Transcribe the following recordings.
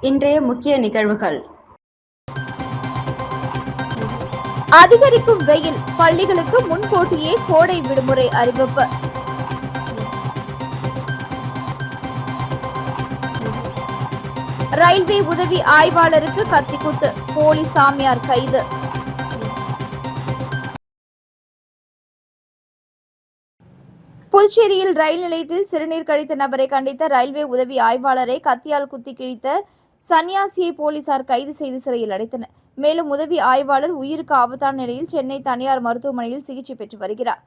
இன்றைய முக்கிய நிகழ்வுகள். அதிகரிக்கும் வெயில், பள்ளிகளுக்கு முன்கூட்டியே கோடை விடுமுறை அறிவிப்பு. ரயில்வே உதவி ஆய்வாளருக்கு கத்திக்குத்து, போலி சாமியார் கைது. புதுச்சேரியில் ரயில் நிலையத்தில் சிறுநீர் கழித்த நபரை கண்டித்த ரயில்வே உதவி ஆய்வாளரை கத்தியால் குத்தி கிழித்த சன்னியாசியை போலீசார் கைது செய்து சிறையில் அடைத்தனர். மேலும் உதவி ஆய்வாளர் உயிருக்கு ஆபத்தான நிலையில் சென்னை தனியார் மருத்துவமனையில் சிகிச்சை பெற்று வருகிறார்.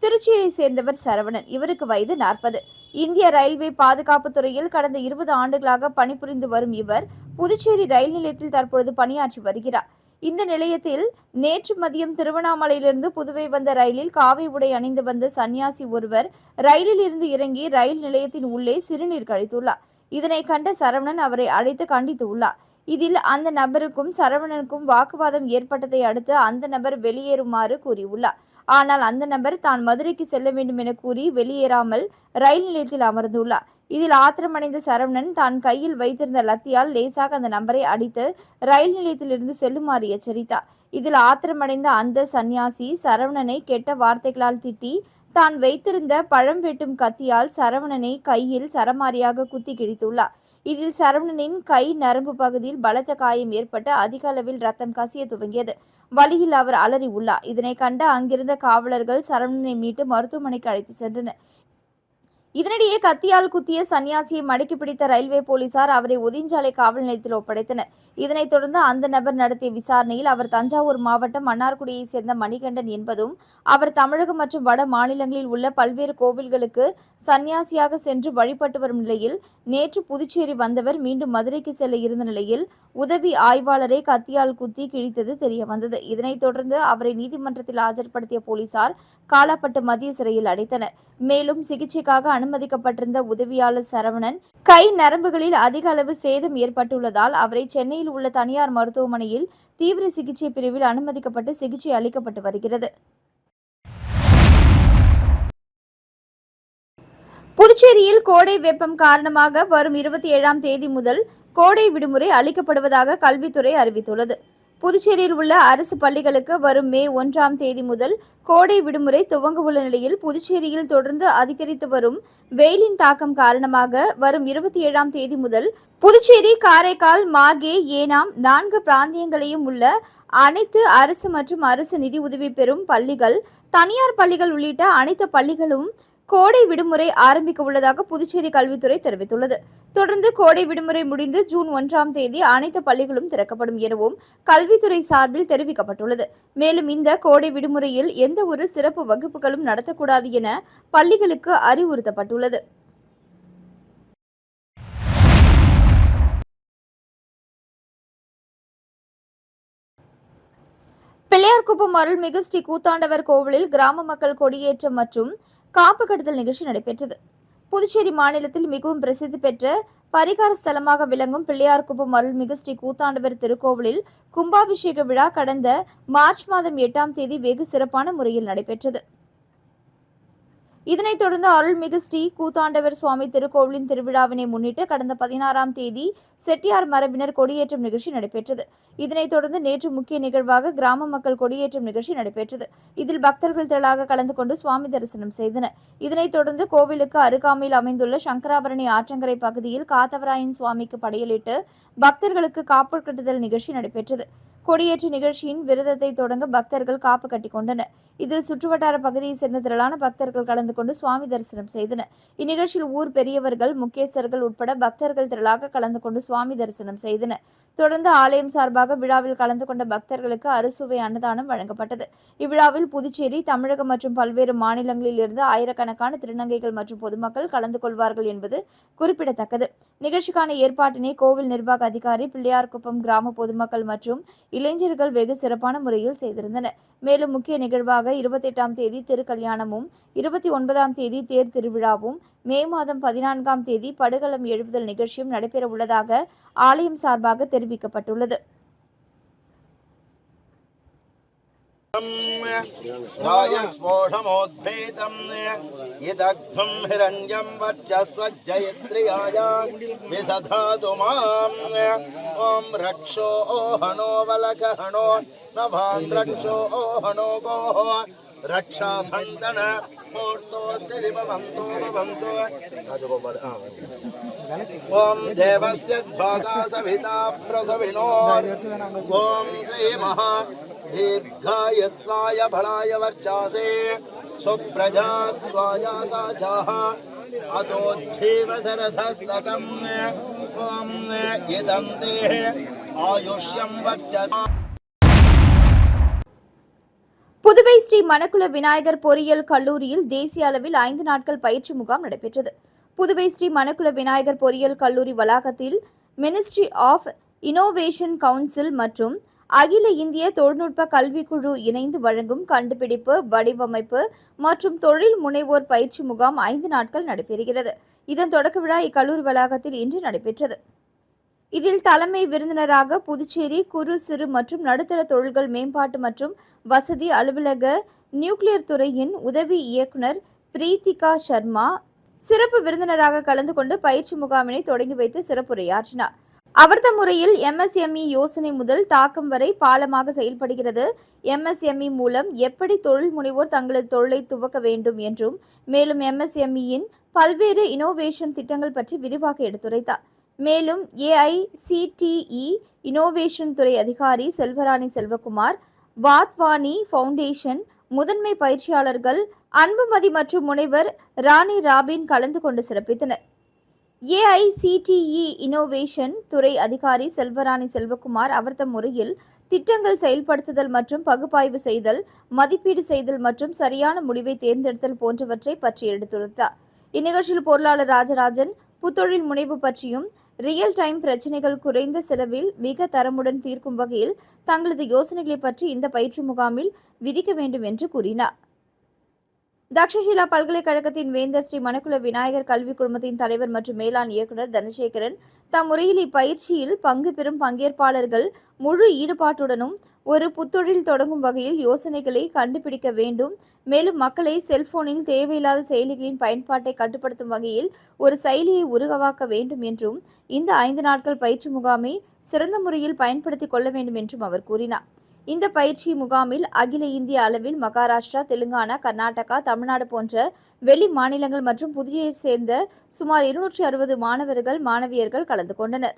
திருச்சியை சேர்ந்தவர் சரவணன். இவருக்கு வயது 40. இந்திய ரயில்வே பாதுகாப்பு துறையில் கடந்த 20 ஆண்டுகளாக பணிபுரிந்து வரும் இவர் புதுச்சேரி ரயில் நிலையத்தில் தற்பொழுது பணியாற்றி வருகிறார். இந்த நிலையத்தில் நேற்று மதியம் திருவண்ணாமலையிலிருந்து புதுவை வந்த ரயிலில் காவி உடை அணிந்து வந்த சன்னியாசி ஒருவர் ரயிலில் இருந்து இறங்கி ரயில் நிலையத்தின் உள்ளே சிறுநீர் கழித்துள்ளார். இதனை கண்ட சரவணன் அவரை அழைத்து கண்டித்துள்ளார். இதில் அந்த நபருக்கும் சரவணனுக்கும் வாக்குவாதம் ஏற்பட்டதை அடுத்து அந்த நபர் வெளியேறுமாறு கூறியுள்ளார். ஆனால் அந்த நபர் தான் மதுரைக்கு செல்ல வேண்டும் என கூறி வெளியேறாமல் ரயில் நிலையத்தில் அமர்ந்துள்ளார். இதில் ஆத்திரமடைந்த சரவணன் தான் கையில் வைத்திருந்த லத்தியால் லேசாக அந்த நபரை அடித்து ரயில் நிலையத்திலிருந்து செல்லுமாறு எச்சரித்தார். இதில் ஆத்திரமடைந்த அந்த சன்னியாசி சரவணனை கெட்ட வார்த்தைகளால் திட்டி தான் வைத்திருந்த பழம் வெட்டும் கத்தியால் சரவணனை கையில் சரமாரியாக குத்தி கிழித்துள்ளார். இதில் சரவணனின் கை நரம்பு பகுதியில் பலத்த காயம் ஏற்பட்டு அதிக அளவில் ரத்தம் கசிய துவங்கியது. வழியில் அவர் அலறி உள்ளார். இதனை கண்ட அங்கிருந்த காவலர்கள் சரவணனை மீட்டு மருத்துவமனைக்கு அழைத்து சென்றனர். இதனிடையே கத்தியால் குத்திய சன்னியாசியை மடக்கி பிடித்த ரயில்வே போலீசார் அவரை ஒதிஞ்சாலை காவல் நிலையத்தில் ஒப்படைத்தனர். இதனைத் தொடர்ந்து அந்த நபர் நடத்திய விசாரணையில் அவர் தஞ்சாவூர் மாவட்டம் மன்னார்குடியை சேர்ந்த மணிகண்டன் என்பதும் அவர் தமிழகம் மற்றும் வட மாநிலங்களில் உள்ள பல்வேறு கோவில்களுக்கு சன்னியாசியாக சென்று வழிபட்டு வரும் நிலையில் நேற்று புதுச்சேரி வந்தவர் மீண்டும் மதுரைக்கு செல்ல இருந்த நிலையில் உதவி ஆய்வாளரை கத்தியால் குத்தி கிழித்தது தெரியவந்தது. இதனைத் தொடர்ந்து அவரை நீதிமன்றத்தில் ஆஜர்படுத்திய போலீசார் காலாப்பட்டு மத்திய சிறையில் அடைத்தனர். மேலும் சிகிச்சைக்காக அனுமதிக்கப்பட்டிருந்த உதவியாளர் சரவணன் கை நரம்புகளில் அதிக அளவு சேதம் ஏற்பட்டுள்ளதால் அவரை சென்னையில் உள்ள தனியார் மருத்துவமனையில் தீவிர சிகிச்சை பிரிவில் அனுமதிக்கப்பட்டு சிகிச்சை அளிக்கப்பட்டு வருகிறது. புதுச்சேரியில் கோடை வெப்பம் காரணமாக வரும் 27ஆம் தேதி முதல் கோடை விடுமுறை அளிக்கப்படுவதாக கல்வித்துறை அறிவித்துள்ளது. புதுச்சேரியில் உள்ள அரசு பள்ளிகளுக்கு வரும் மே 1ஆம் தேதி முதல் கோடை விடுமுறை துவங்க உள்ள நிலையில் புதுச்சேரியில் தொடர்ந்து அதிகரித்து வரும் வெயிலின் தாக்கம் காரணமாக வரும் 27ஆம் தேதி முதல் புதுச்சேரி, காரைக்கால், மாகே, ஏனாம் 4 பிராந்தியங்களையும் உள்ள அனைத்து அரசு மற்றும் அரசு நிதி உதவி பெறும் பள்ளிகள், தனியார் பள்ளிகள் உள்ளிட்ட அனைத்து பள்ளிகளும் கோடை விடுமுறை ஆரம்பிக்க உள்ளதாக புதுச்சேரி கல்வித்துறை தெரிவித்துள்ளது. தொடர்ந்து கோடை விடுமுறை முடிந்து ஜூன் 1ஆம் தேதி அனைத்து பள்ளிகளும் திறக்கப்படும் எனவும் கல்வித்துறை சார்பில் தெரிவிக்கப்பட்டுள்ளது. மேலும் இந்த கோடை விடுமுறையில் எந்த ஒரு சிறப்பு வகுப்புகளும் நடத்தக்கூடாது என பள்ளிகளுக்கு அறிவுறுத்தப்பட்டுள்ளது. பிள்ளையார்குப்பம் அருள்மிகு ஸ்ரீ கூத்தாண்டவர் கோவிலில் கிராம மக்கள் கொடியேற்றம் மற்றும் காப்பு கட்டுதல் நிகழ்ச்சி நடைபெற்றது. புதுச்சேரி மாநிலத்தில் மிகவும் பிரசித்தி பெற்ற பரிகார ஸ்தலமாக விளங்கும் பிள்ளையார்குப்பம் அருள்மிகு ஸ்ரீ கூத்தாண்டவர் திருக்கோவிலில் கும்பாபிஷேக விழா கடந்த மார்ச் மாதம் 8ஆம் தேதி வெகு சிறப்பான முறையில் நடைபெற்றது. இதனைத் தொடர்ந்து அருள்மிகு ஸ்ரீ கூத்தாண்டவர் சுவாமி திருக்கோவிலின் திருவிழாவினை முன்னிட்டு கடந்த 16ஆம் தேதி செட்டியார் மரபினர் கொடியேற்றம் நிகழ்ச்சி நடைபெற்றது. இதனைத் தொடர்ந்து நேற்று முக்கிய நிகழ்வாக கிராம மக்கள் கொடியேற்றம் நிகழ்ச்சி நடைபெற்றது. இதில் பக்தர்கள் திரளாக கலந்து கொண்டு சுவாமி தரிசனம் செய்தனர். இதனைத் தொடர்ந்து கோவிலுக்கு அருகாமையில் அமைந்துள்ள சங்கராபரணி ஆற்றங்கரை பகுதியில் காத்தவராயன் சுவாமிக்கு படையலிட்டு பக்தர்களுக்கு காப்பு கட்டுதல் நிகழ்ச்சி நடைபெற்றது. கொடியேற்ற நிகழ்ச்சியின் விரதத்தை தொடங்க பக்தர்கள் காப்பு கட்டி கொண்டனர். இதில் சுற்றுவட்டார பகுதியை சேர்ந்த திரளான பக்தர்கள் கலந்து கொண்டு சுவாமி தரிசனம் செய்தனர். இந்நிகழ்ச்சியில் ஊர் பெரியவர்கள், முக்கியஸ்தர்கள் உட்பட பக்தர்கள் திரளாக கலந்து கொண்டு சுவாமி தரிசனம் செய்தனர். தொடர்ந்து ஆலயம் சார்பாக விழாவில் கலந்து கொண்ட பக்தர்களுக்கு அறுசுவை அன்னதானம் வழங்கப்பட்டது. இவ்விழாவில் புதுச்சேரி, தமிழகம் மற்றும் பல்வேறு மாநிலங்களில் இருந்து ஆயிரக்கணக்கான திருநங்கைகள் மற்றும் பொதுமக்கள் கலந்து கொள்வார்கள் என்பது குறிப்பிடத்தக்கது. நிகழ்ச்சிக்கான ஏற்பாட்டினை கோவில் நிர்வாக அதிகாரி, பிள்ளையார்குப்பம் கிராம பொதுமக்கள் மற்றும் இளைஞர்கள் வெகு சிறப்பான முறையில் செய்திருந்தனர். மேலும் முக்கிய நிகழ்வாக 28ஆம் தேதி திருக்கல்யாணமும், 29ஆம் தேதி தேர் திருவிழாவும், மே மாதம் 14ஆம் தேதி படுகளம் எழுப்புதல் நிகழ்ச்சியும் நடைபெற உள்ளதாக ஆலயம் சார்பாக தெரிவிக்கப்பட்டுள்ளது. रायस्पोषमोद्भेदम् यदग्धं हिरण्यं वर्चस्वज्जयत्रियाय विसधातु माम् ॐ रक्षो हनो वलकहनो नभान् रक्षो हनो गोः रक्षाबन्धन मूर्तोऽतिरिमवन्तो भवन्तु ॐ देवस्य ध्वगा सविता प्रसविनो ॐ श्रीमहा दीर्घायत्वाय फलाय वर्चासे सुप्रजास्त्वाय साचाः अतोज्जीव सरसः सतम् ॐ इदं ते आयुष्यं वर्चसा. புதுவை ஸ்ரீ மணக்குள விநாயகர் பொறியியல் கல்லூரியில் தேசிய அளவில் 5 நாட்கள் பயிற்சி முகாம் நடைபெற்றது. புதுவை ஸ்ரீ மணக்குள விநாயகர் பொறியியல் கல்லூரி வளாகத்தில் மினிஸ்ட்ரி ஆஃப் இனோவேஷன் கவுன்சில் மற்றும் அகில இந்திய தொழில்நுட்ப கல்விக்குழு இணைந்து வழங்கும் கண்டுபிடிப்பு, வடிவமைப்பு மற்றும் தொழில் முனைவோர் பயிற்சி முகாம் 5 நாட்கள் நடைபெறுகிறது. இதன் தொடக்க விழா இக்கல்லூரி வளாகத்தில் இன்று நடைபெற்றது. இதில் தலைமை விருந்தினராக புதுச்சேரி குறு சிறு மற்றும் நடுத்தர தொழில்கள் மேம்பாட்டு மற்றும் வசதி அலுவலக நியூக்ளியர் துறையின் உதவி இயக்குனர் பிரீத்திகா சர்மா சிறப்பு விருந்தினராக கலந்து கொண்டு பயிற்சி முகாமினை தொடங்கி வைத்து சிறப்புரையாற்றினார். அவர்தம் முறையில் MSME யோசனை முதல் தாக்கம் வரை பாலமாக செயல்படுகிறது. MSME மூலம் எப்படி தொழில் முனைவோர் தங்களது தொழிலை துவக்க வேண்டும் என்றும் மேலும் MSMEயின் பல்வேறு இனோவேஷன் திட்டங்கள் பற்றி விரிவாக எடுத்துரைத்தார். மேலும் AICTE இனோவேஷன் துறை அதிகாரி செல்வராணி செல்வகுமார், வாத்வானி ஃபவுண்டேஷன் முதன்மை பயிற்சியாளர்கள் அன்புமதி மற்றும் முனைவர் ராணி ராபின் கலந்து கொண்டு சிறப்பித்தனர். AICTE இனோவேஷன் துறை அதிகாரி செல்வராணி செல்வகுமார் அவர்தம் முறையில் திட்டங்கள் செயல்படுத்துதல் மற்றும் பகுப்பாய்வு செய்தல், மதிப்பீடு செய்தல் மற்றும் சரியான முடிவை தேர்ந்தெடுத்தல் போன்றவற்றை பற்றி எடுத்துரைத்தார். இந்நிகழ்ச்சியில் பொருளாளர் ராஜராஜன் புத்தொழில் முனைவு பற்றியும் ரியல் டைம் பிரச்சினைகள் குறைந்த செலவில் மிக தரமுடன் தீர்க்கும் வகையில் தங்களது யோசனைகளை பற்றி இந்த பயிற்சி முகாமில் விதிக்க வேண்டும் என்று கூறினார். தக்ஷஷிலா பல்கலைக்கழகத்தின் வேந்தர் ஸ்ரீ மணக்குள விநாயகர் கல்வி குழுமத்தின் தலைவர் மற்றும் மேலாண் இயக்குநர் தனசேகரன் தம் முறையில் இப்பயிற்சியில் பங்கு பெறும் பங்கேற்பாளர்கள் முழு ஈடுபாட்டுடனும் ஒரு புத்தொழில் தொடங்கும் வகையில் யோசனைகளை கண்டுபிடிக்க வேண்டும். மேலும் மக்களை செல்போனில் தேவையில்லாத செயலிகளின் பயன்பாட்டை கட்டுப்படுத்தும் வகையில் ஒரு செயலியை உருவாக்க வேண்டும் என்றும் இந்த 5 நாட்கள் பயிற்சி முகாமை சிறந்த முறையில் பயன்படுத்திக் கொள்ள வேண்டும் என்றும் அவர் கூறினார். இந்த பயிற்சி முகாமில் அகில இந்திய அளவில் மகாராஷ்டிரா, தெலுங்கானா, கர்நாடகா, தமிழ்நாடு போன்ற வெளி மாநிலங்கள் மற்றும் புதுச்சேரியை சேர்ந்த சுமார் 260 மாணவர்கள், மாணவியர்கள் கலந்து கொண்டனர்.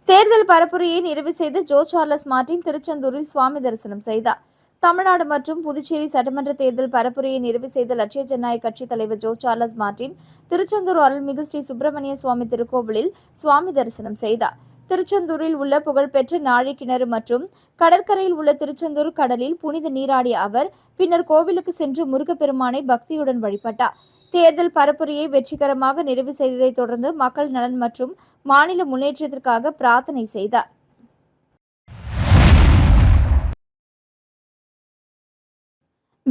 தேர்தல் பரப்புரையை நிறைவு செய்து ஜோ சார்லஸ் மார்டின் திருச்செந்தூரில் சுவாமி தரிசனம் செய்தார். தமிழ்நாடு மற்றும் புதுச்சேரி சட்டமன்ற தேர்தல் பரப்புரையை நிறைவு செய்த லட்சிய ஜனநாயக கட்சி தலைவர் ஜோ சார்லஸ் மார்டின் திருச்செந்தூர் அருள்மிகு ஸ்ரீ சுப்பிரமணிய சுவாமி திருக்கோவிலில் சுவாமி தரிசனம் செய்தார். திருச்செந்தூரில் உள்ள புகழ்பெற்ற நாழி கிணறு மற்றும் கடற்கரையில் உள்ள திருச்செந்தூர் கடலில் புனித நீராடிய அவர் பின்னர் கோவிலுக்கு சென்று முருகப்பெருமானை பக்தியுடன் வழிபட்டார். தேர்தல் பரப்புரையை வெற்றிகரமாக நிறைவு செய்ததைத் தொடர்ந்து மக்கள் நலன் மற்றும் மாநில முன்னேற்றத்திற்காக பிரார்த்தனை செய்தார்.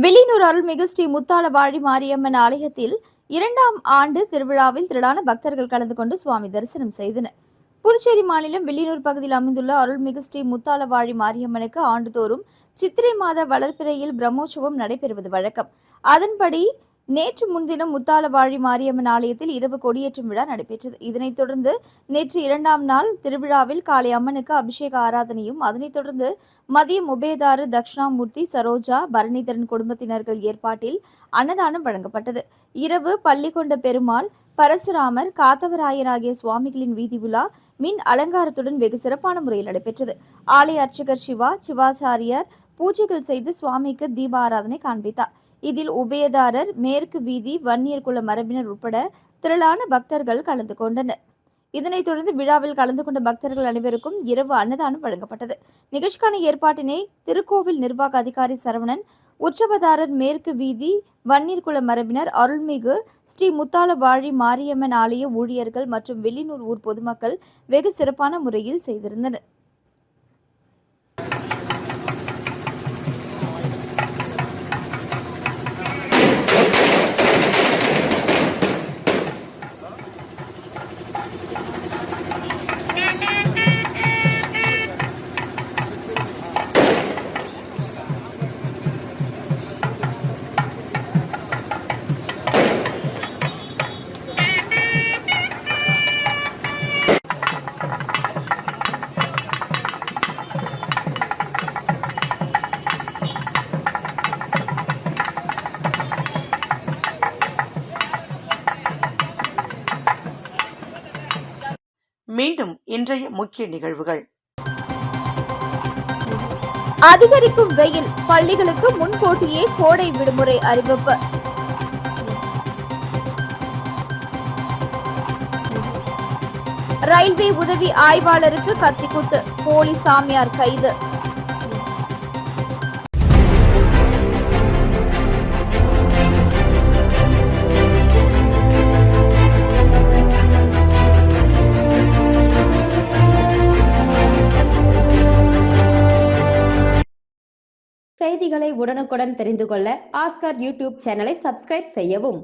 வில்லியனூர் அருள்மிகு ஸ்ரீ முத்தாலவாழி மாரியம்மன் ஆலயத்தில் 2ஆம் ஆண்டு திருவிழாவில் திரளான பக்தர்கள் கலந்து கொண்டு சுவாமி தரிசனம் செய்தனர். புதுச்சேரி மாநிலம் வில்லியனூர் பகுதியில் அமைந்துள்ள அருள்மிகு ஸ்ரீ முத்தாலவாழி மாரியம்மனுக்கு ஆண்டுதோறும் சித்திரை மாத வளர்பிறையில் பிரம்மோற்சவம் நடைபெறுவது வழக்கம். அதன்படி நேற்று முன்தினம் முத்தாலவாழி மாரியம்மன் ஆலயத்தில் இரவு கொடியேற்றும் விழா நடைபெற்றது. இதனைத் தொடர்ந்து நேற்று 2ஆம் நாள் திருவிழாவில் காலை அம்மனுக்கு அபிஷேக ஆராதனையும், அதனைத் தொடர்ந்து மதியம் உபயதாரு தட்சிணாமூர்த்தி, சரோஜா, பரணிதரன் குடும்பத்தினர்கள் ஏற்பாட்டில் அன்னதானம் வழங்கப்பட்டது. இரவு பள்ளிகொண்ட பெருமாள், பரசுராமர், காத்தவராயன் ஆகிய சுவாமிகளின் வீதி உலா மின் அலங்காரத்துடன் வெகு சிறப்பான முறையில் நடைபெற்றது. ஆலய அர்ச்சகர் சிவாச்சாரியார் பூஜைகள் செய்து சுவாமிக்கு தீபாராதனை காண்பித்தார். இதில் உபயதாரர், மேற்கு வீதி, வன்னியர் குல மரபினர் உட்பட திரளான பக்தர்கள் கலந்து கொண்டனர். இதனைத் தொடர்ந்து விழாவில் கலந்து கொண்ட பக்தர்கள் அனைவருக்கும் இரவு அன்னதானம் வழங்கப்பட்டது. நிகழ்ச்சிக்கான ஏற்பாட்டினை திருக்கோவில் நிர்வாக அதிகாரி சரவணன், உற்சவதாரர், மேற்கு வீதி, வன்னியர் குல மரபினர், அருள்மிகு ஸ்ரீ முத்தாலவாழி மாரியம்மன் ஆலய ஊழியர்கள் மற்றும் வில்லியனூர் ஊர் பொதுமக்கள் வெகு சிறப்பான முறையில் செய்திருந்தனர். முக்கிய நிகழ்வுகள். அதிகரிக்கும் வெயில், பள்ளிகளுக்கு முன்கூட்டியே கோடை விடுமுறை அறிவிப்பு. ரயில்வே உதவி ஆய்வாளருக்கு கத்திக்குத்து, போலி சாமியார் கைது. செய்திகளை உடனுக்குடன் தெரிந்து கொள்ள ஆஸ்கர் யூடியூப் சேனலை சப்ஸ்கிரைப் செய்யவும்.